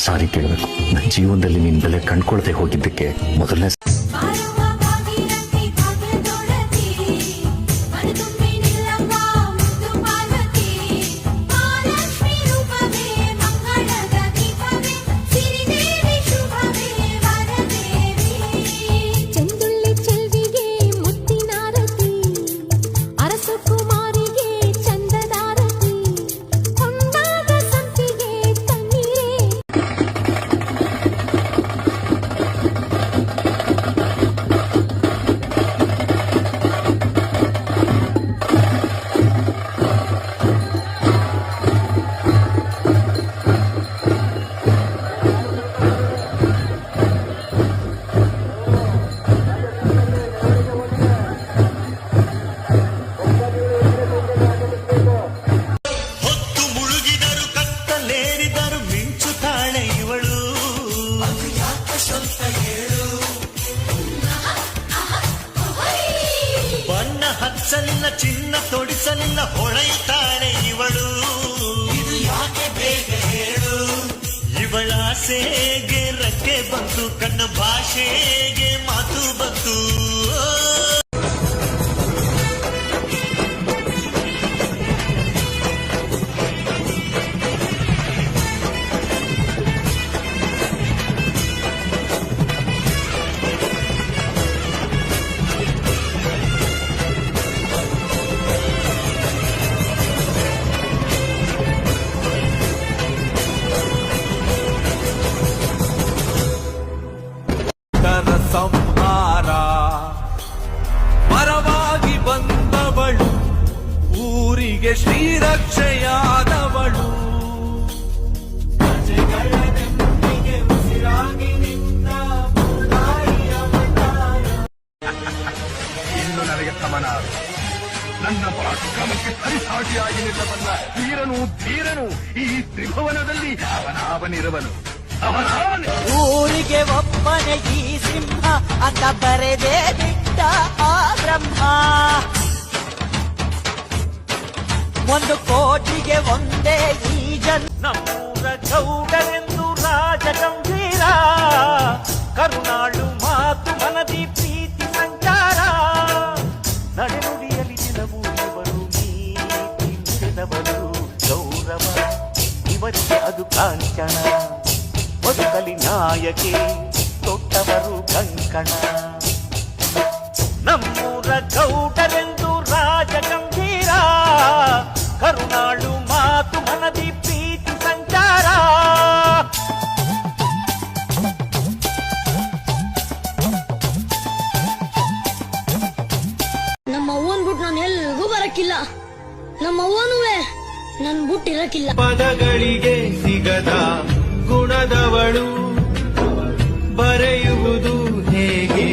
ಸಾರಿ ಕೇಳಬೇಕು. ನನ್ನ ಜೀವನದಲ್ಲಿ ನಿನ್ ಬೆಲೆ ಕಂಡ್ಕೊಳ್ದೆ ಹೋಗಿದ್ದಕ್ಕೆ ಮೊದಲನೇ ಹಚ್ಚಲಿಲ್ಲ ಚಿನ್ನ ತೊಡಿಸಲಿಲ್ಲ ಹೊಳೆಯುತ್ತಾಳೆ ಇವಳು. ಇದು ಯಾಕೆ ಬೇಗ ಹೇಳು, ಇವಳ ಆಸೆಗೆ ರೆಕ್ಕೆ ಬಂತು, ಕಣ್ಣ ಭಾಷೆಗೆ ಮಾತು ಬಂತು. ಸಂಹಾರ ಪರವಾಗಿ ಬಂದವಳು, ಊರಿಗೆ ಶ್ರೀರಕ್ಷೆಯಾದವಳು. ಇನ್ನು ನನಗೆ ಸಮನ ನನ್ನ ಪರಾಕ್ರಮಕ್ಕೆ ಸರಿಸಾಟಿಯಾಗಿ ನಿಲ್ಲಬಲ್ಲ ವೀರನು ಧೀರನು ಈ ತ್ರಿಭುವನದಲ್ಲಿ ಅವನಿರುವನು. ಊರಿಗೆ ಒಬ್ಬನೇ ಈ ಸಿಂಹ ಅಂತ ಬರೆದೇ ಬಿಟ್ಟ ಆ ಬ್ರಹ್ಮ. 1 ಕೋಟಿಗೆ ಒಂದೇ ಈ ನಮ್ಮೂರ ಗೌಡರೆಂದು ರಾಜ ಗಂಭೀರ, ಕರುನಾಳು ಮಾತು ಮನದಿ ಪ್ರೀತಿ ಸಂಚಾರ. ನಡೆನುಡಿಯಲಿ ದಿನವೂ ಇವರು ನೀತಿ ನುಡಿದವರು ಗೌರವ, ಇವರಿಗೆ ಅದು ಕಾಂಚನ. ಬದುಕಲಿ ನಾಯಕಿ ತೊಟ್ಟವರು ಕಂಕಣ. ನಮ್ಮೂರ ಗೌಡರೆಂದು ರಾಜ ಗಂಭೀರ, ಕರುನಾಳು ಮಾತು ಮನದಿ ಪ್ರೀತಿ ಸಂಚಾರ. ನಮ್ಮ ಅವ್ವನ್ ಬಿಟ್ಟು ನಾನು ಎಲ್ಗೂ ಬರಕ್ಕಿಲ್ಲ, ನಮ್ಮ ಅವ್ವನುವೆ ನನ್ ಬಿಟ್ಟಿರಕ್ಕಿಲ್ಲ. ಪದಗಳಿಗೆ ಸಿಗದ ಗುಣದವಳು, ಬರೆಯುವುದು ಹೇಗೆ